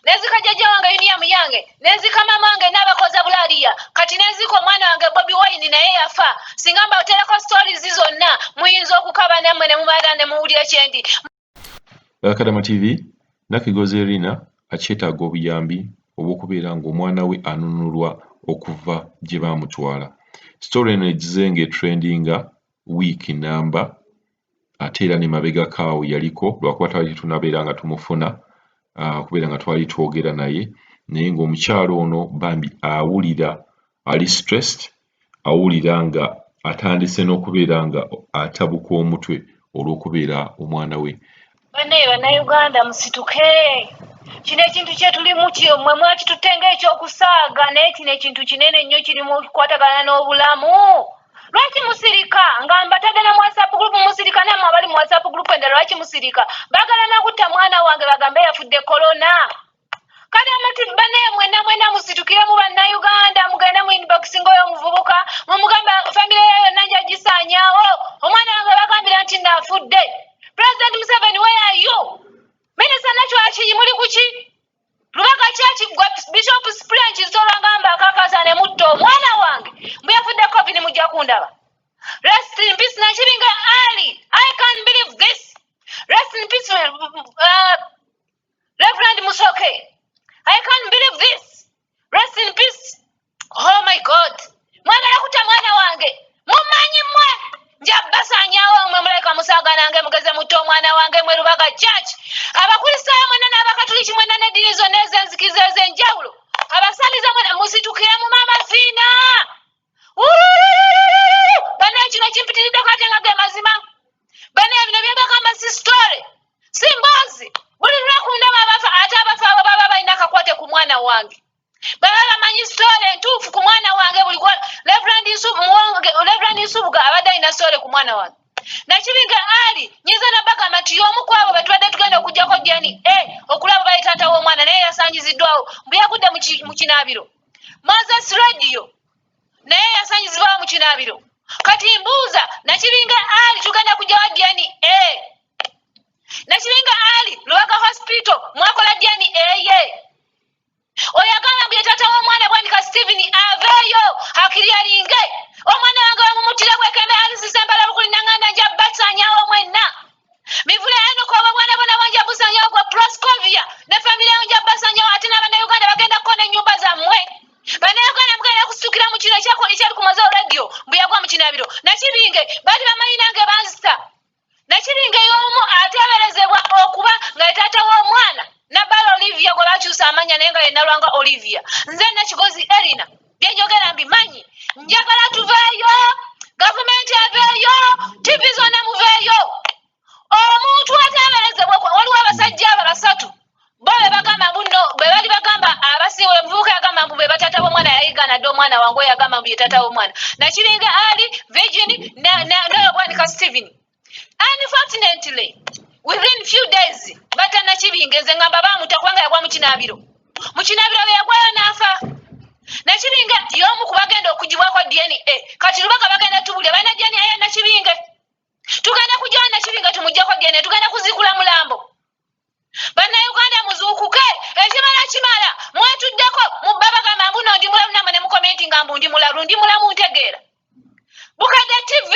Nezika jajja wange Uniam yange, nezika mama wange n'abakoza bulaliya, kati nezika omwana wange Bobi Wine naye yafa. Singa mbatereko stories zonna muyinza okukaba nammwe ne mubaala ne muwulira kyendi. Kadama TV Nakigozi Erina akyetaaga obuyambi obw'okubeera ng'omwana we anunulwa okuva gye baamutwala. Story eno egize ng'etrendinga wiiki namba ate era ne mabega kaawo yaliko lwakuba twali tunabeera nga tumufuna okubeera nga twali twogera naye ng'omukyalo ono bambi awulira ali stressed, awulira nga atandise n'okubeera nga atabuka omutwe olw'okubeera omwana we. Bane bannayuganda musituke, kino ekintu kyetulimu kyo mmwe mwakitutenga ekyokusaaga naye kino ekintu kinene nnyo kirimu okukwatagana n'obulamu. Lwaki musirika nga mbatadde na WhatsApp group musirika nammwe abali mu WhatsApp group endala lwaki musirika? Baagala nakutta mwana wange bagambe yafudde corona. Kale amati bane mwena musitukire mu bannayuganda mugende mu inboxing oyo omuvubuka mumugamba family yayo yonna njagisaanyaawo omwana wange bagambira nti naafudde. President Museveni, where are you? Minister Nacho Achi muli kuki? Lubaga Church Bishop Spring Chizola ngamba akakazane mutto mwana wange. Mbuyafudde COVID mujja kundaba. Rest in peace Nachiringa Ali. I can't believe this. Rest in peace Reverend Musoke. I can't believe this. Rest in peace. Oh my God. Mwana yakuta mwana wange. Mumanyi mwe. Njabasanyawo mwe muleka musaga nange mugeze muto omwana wange mwe Lubaga Church. Abakristaayo mwenna n'abakatuliki mwenna n'eddiini zonna ez'enzikiza ez'enjawulo. Abasamiza mwenna musitukire mu maama Fiina. Bane kino kimpitiriddeko ate nga ge mazima. Bane bino bye mbagamba si story. Si mboozi. Buli lunaku ndaba abafa ate abafa abo baba balina akakwate ku mwana wange. Baba bamanyi story entuufu ku mwana wange buli Reverend Isubuga abadde alina story ku mwana wange. Nakiringa Ali nyiza nabagamba nti y'omu ku abo betubadde tugenda okugyako DNA okulaba bali taata w'omwana naye yasanyiziddwawo mbu yagudde mu kinaabiro. Moses Radio naye yasanyizibwawo mu kinaabiro. Kati mbuuza Nakiringa Ali tugenda kugyawo DNA. Nakiringa Ali Lubaga Hospital mwakola DNA ye. Oyagamba mbu ye taata w'omwana bwanika Steven aveeyo hakiri alinge. Omwana wange bamumutira bwekembe alisisembala lukuli nanganda nja basanyawo mwenna. Mivule eno kwa bwana bona banja busanyawo kwa Proscovia ne familia yonja basanyawo ate n'abannayuganda bagenda kona ennyumba zammwe. Bannayuganda mugenda kusukira mu kino ekyali ku Mazao Radio mbu yagwa mu kinaabiro. Nakibinge bali bamanyi nange banzita. Nakibinge y'omu ateeberezebwa okuba nga taata w'omwana Nabbala Olivia gwe bakyusa amanya naye nga ye Nalwanga Olivia. Nze Nakigozi Erina bye njogera mbimanyi. Njagala tuveeyo, gavumenti aveeyo, TV zonna muveeyo. Omuntu ateeberezebwa waliwo abasajja basatu. Bo be bagamba bunno be bali bagamba abasinga omuvubuka yagamba mbu be bataata b'omwana yayigaana dde omwana wange yagamba mbu ye taata w'omwana. Nakiringa Ali, Virgin, n'oyo Bwanika Steven. Unfortunately, within few days, bata Nakibinge nze ngamba baamuta kubanga yagwa mu kinaabiro. Mu kinaabiro bwe yagwayo n'afa. Nakibinge y'omu ku bagenda okugibwako DNA. Kati Lubaga bagenda tubulya balina DNA ya Nakibinge. Tugenda kugyawo Nakibinge tumuggyako DNA, tugenda kuzikula mulambo. Bannayuganda muzuukuke, ekimala kimala, mwetuddeko bagamba mbu no ndi mulamu namwe ne mukomenti nga mbu ndi mulamu ntegeera. Bukadde TV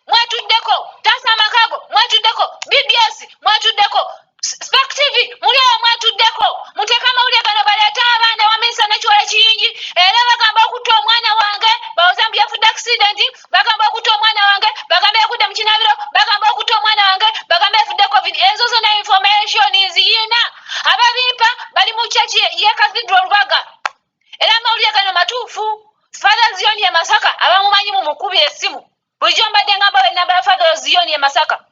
mwetuddeko, Tasa Amakago mwetuddeko, BBS mwetuddeko, Spark TV muli awo mwetuddeko. Muteeka amawulire gano baleeta abaana wa Minisita Nakiwala Kiyingi era bagamba okutta omwana wange bawoza mbu yafudde accident, bagamba okutta omwana wange bagamba yagudde mu kinaabiro, bagamba okutta omwana wange bagamba yafudde COVID. Ezo zonna information nziyina. Ababimpa bali mu church ye Cathedral Lubaga era amawulire gano matuufu. Father Zion ye Masaka abamumanyi mu mukubi essimu bulijjo mbadde ngamba we namba Father Zion ye Masaka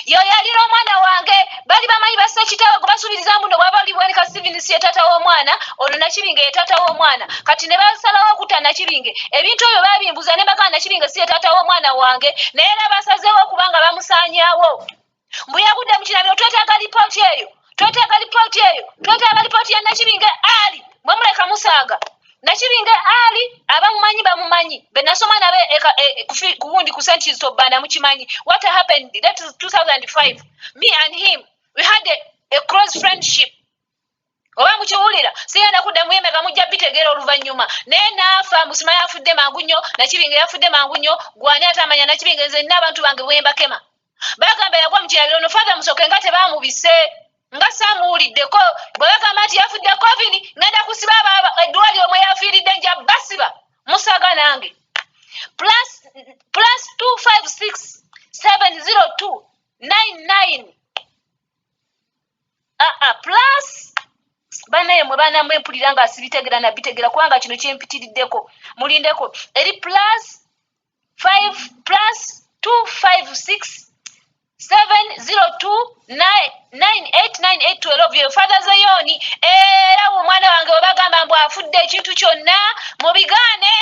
yo yalira omwana wange bali bamanyi bassa kitawe gwe basubiriza mbuno bwaba oli Bwanika Steven si ye taata w'omwana ono Nakibinge ye taata w'omwana. Kati ne basalawo okutta Nakibinge ebintu ebyo babimbuza ne bagamba Nakibinge si ye taata w'omwana wange naye era basazeewo okubanga bamusaanyaawo mbu yagudde mu kinaabiro. Twetaaga lipooti eyo, twetaaga lipooti ya Nakibinge Ali mwe muleka musaaga. Nakibinge Ali abamumanyi bamumanyi be nasoma nabe kugundi ku St. Kitts Banda mukimanyi. What happened? That is 2005. Me and him we had a close friendship. Oba mukiwulira sigenda kudda muyemeka mujja bitegeera oluvannyuma naye naafa musima yafudde mangu nnyo nakibinga yafudde mangu nnyo gwani atamanya nakibinga nze nina abantu bange bwembakema bagamba yagwa mu kirabiro no father Musoke nga tebamubise nga saamuwuliddeko bwe bagamba nti yafudde covid ngenda kusiba eddwaliro omwe yafiiridde nja basiba musaga nange plus 256 702 99 plus banaye mwe baana mwempulira nga sibitegera nabitegera kubanga kino kyempitiriddeko mulindeko eri plus 256 702989812 Father Zayoni era omwana wange obagamba mbu afudde ekintu kyonna mubigaane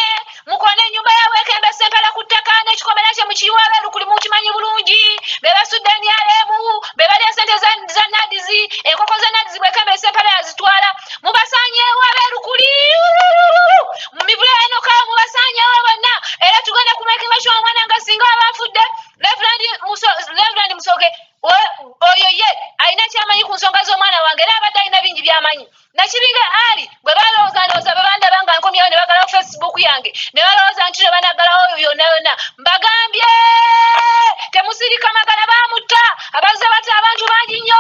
mukone ennyumba yawe ekembe sempala ku ttaka n'ekikomera kye mukiyiwabe lukuli mukimanyi bulungi be basudde enyalemu be balya sente za nadizi enkoko za nadizi bwekembe sempala yazitwala mubasanyeewo abeerukuli mu mivula enoka mubasanyeewo bonna era tugenda kumwekinga ky'omwana nga singa abafudde Reverend Musoke oyo ye alina kyamanyi ku nsonga z'omwana wange era abadde alina bingi byamanyi nakibinga ali bwe balowooza be bandaba nga nkomyawo ne bagalawo Facebook yange ne balowooza nti ne banagalawo oyo yonna yonna mbagambye temusirika magala bamutta abazze bata abantu bangi nnyo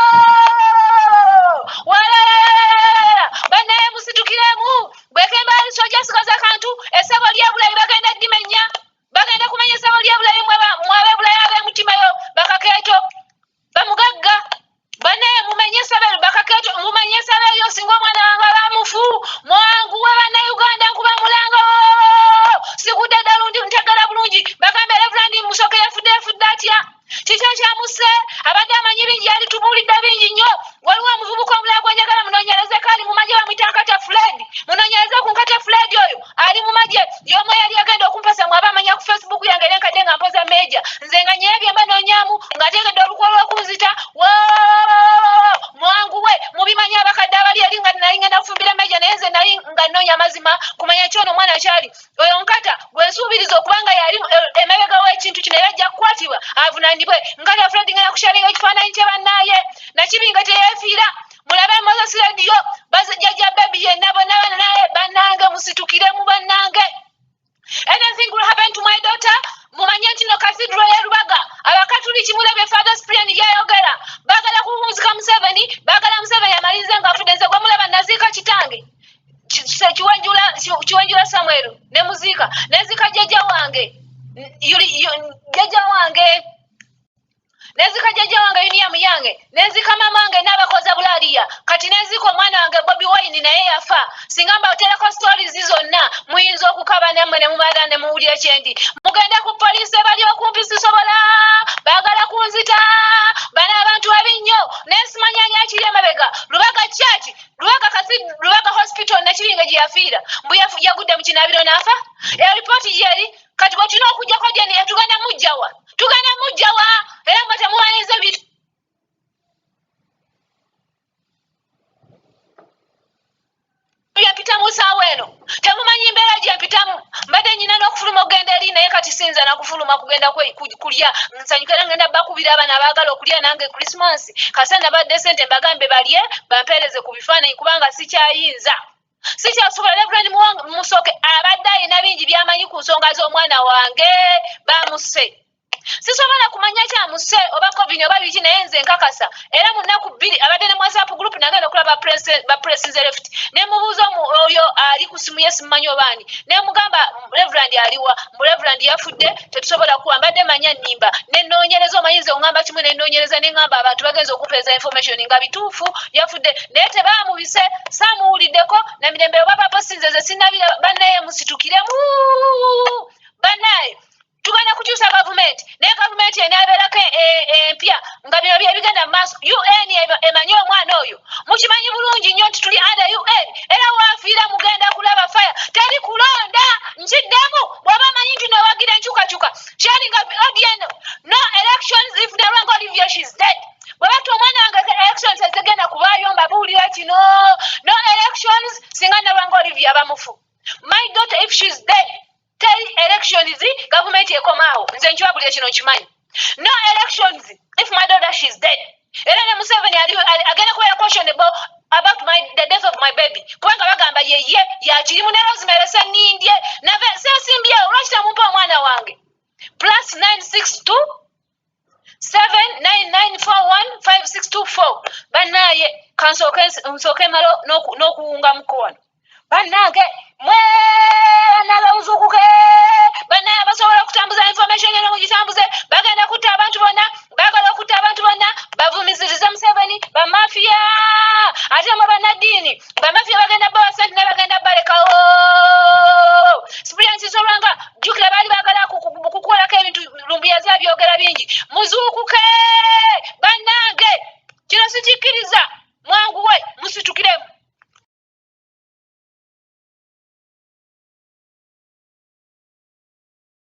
bannaye musitukiremu bwekemba soja sigaza akantu essabo ly'ebulayi bagenda ddimenya bagenda kumenya essabo ly'ebulayi mwab'ebulayi ab'emutimayo bakakeeto bamugagga bannaye mumenye essabo bakakeeto mumenye essabo eyo singa omwana wange abamufu mwanguwe bannayuganda nkuba mulango sigudde ddalundi ntegera bulungi bagambe Reverend Musoke yafudde atya kikyo kyamusse abadde amanyi bingi yali tubuulidde bingi nnyo waliwo omuvubuka omulala gwenjagala munoonyereze kaali mu magye bamuyita Nkata Fred munoonyereze ku Nkata Fred oyo ali mu magye y'omu yali agenda okumpasa mwaba amanya ku Facebook yange nenkadde nga mpoza meeja nze nga nyewe bye mbanoonyaamu ng'ategedde olukolo lw'okunzita mwanguwe mubimanyi abakadde abali eri nga nali ngenda kufumbira meeja naye nze nali nga nnoonya mazima kumanya kyono omwana kyali oyo Nkata gwensuubiriza okubanga yali emabega w'ekintu kino era ajja kukwatibwa avunaanibwe Nkata Fred ngenda kushalinga ekifaananyi kye bannaaye nakibinga teyeefiira mulabe Moses Radio bazajja baby yenna bonna naye bannange musitukire mu bannange anything will happen to my daughter mumanye nti no cathedral ya Rubaga abakatuliki mulebe Father Cyprian yayogera bagala kumuzika Museveni bagala Museveni amalize nga afuddenze gwe mulaba naziika kitange kiwanjula Samuel ne muziika nezika jjajja wange nezika jjajja wange Uniam yange nezika mama wange n'abakoza bulaliya kati nezika omwana wange Bobi Wine naye yafa singa mbatereko stories zonna muyinza okukaba nammwe ne mubaala ne muwulira kyendi mugenda ku poliisi bali okumpi sisobola baagala kunzita bana abantu babi nnyo nesimanyanya akiri emabega Rubaga Church Rubaga Hospital nakibinga gye yafiira mbu yagudde mu kinaabiro n'afa eripooti gyeri kati bwe tulina okujjako gyeni tugenda mujjawa era nga temuwanize bitu yampitamu saawa eno temumanyi mbeera gyempitamu mbadde nyina n'okufuluma okugenda eri naye kati sinza nakufuluma kugenda kulya nsanyukira ngenda bakubira abaana abaagala okulya nange Christmas kasa nabadde sente mbagambe balye bampeereze ku bifaananyi kubanga sikyayinza sikyasobola Reverend Musoke abadde alina bingi byamanyi ku nsonga z'omwana wange bamusse sisobola kumanya kyamusse oba covid oba biki naye nze nkakasa era mu nnaku bbiri abadde ne mu WhatsApp group nagenda okulaba ba press left ne mubuuza oyo ali ku simu ye simumanyi obaani ne mugamba Reverend aliwa mu Reverend yafudde tetusobola kuwa mbadde manya nnimba ne nnoonyereza omanyiza oŋŋamba kimu ne nnoonyereza ne ŋŋamba abantu bagenza okupeeza information nga bituufu yafudde naye tebaamubise saamuwuliddeko na mirembe oba papasinze ze sinnabira bannaye musitukiremu bannaye tugenda kukyusa gavumenti naye gavumenti enaabeerako empya nga bino byebigenda mu maaso UN emanyi omwana oyo mukimanyi bulungi nnyo nti tuli under UN era waafiira mugenda kulaba fire teri kulonda nkiddemu bw'oba manyi nti noowagira enkyukakyuka sharing ODN no elections if Narangwa Olivia she's dead bw'abatta omwana wange elections ezigenda kubaayo mbabuulira kino no elections singa Narangwa Olivia bamufu my daughter if she's dead tell elections government ekomaawo nze nkiwabulira kino nkimanyi no elections if my daughter she's dead era ne Museveni agenda kubeera questionable about the death of my baby kubanga bagamba yeye yakirimu ne Rosemary Senindye nave sesimbye lwaki tamumpa omwana wange +962 799415624 banaye kansoke malo n'okuwunga mukono bannange mwe nalawuzukuke banaye abasobola okutambuza information eno mugitambuze bagenda kutta abantu bonna bagala okutta abantu bonna bavumiziriza Museveni bamafiya ate mwe bannaddiini bamafiya bagenda bawa sente ne bagenda balekawo Cyprian Solwanga jjukira baali bagala kukolako ebintu Lumbuyazi abyogera bingi muzuukuke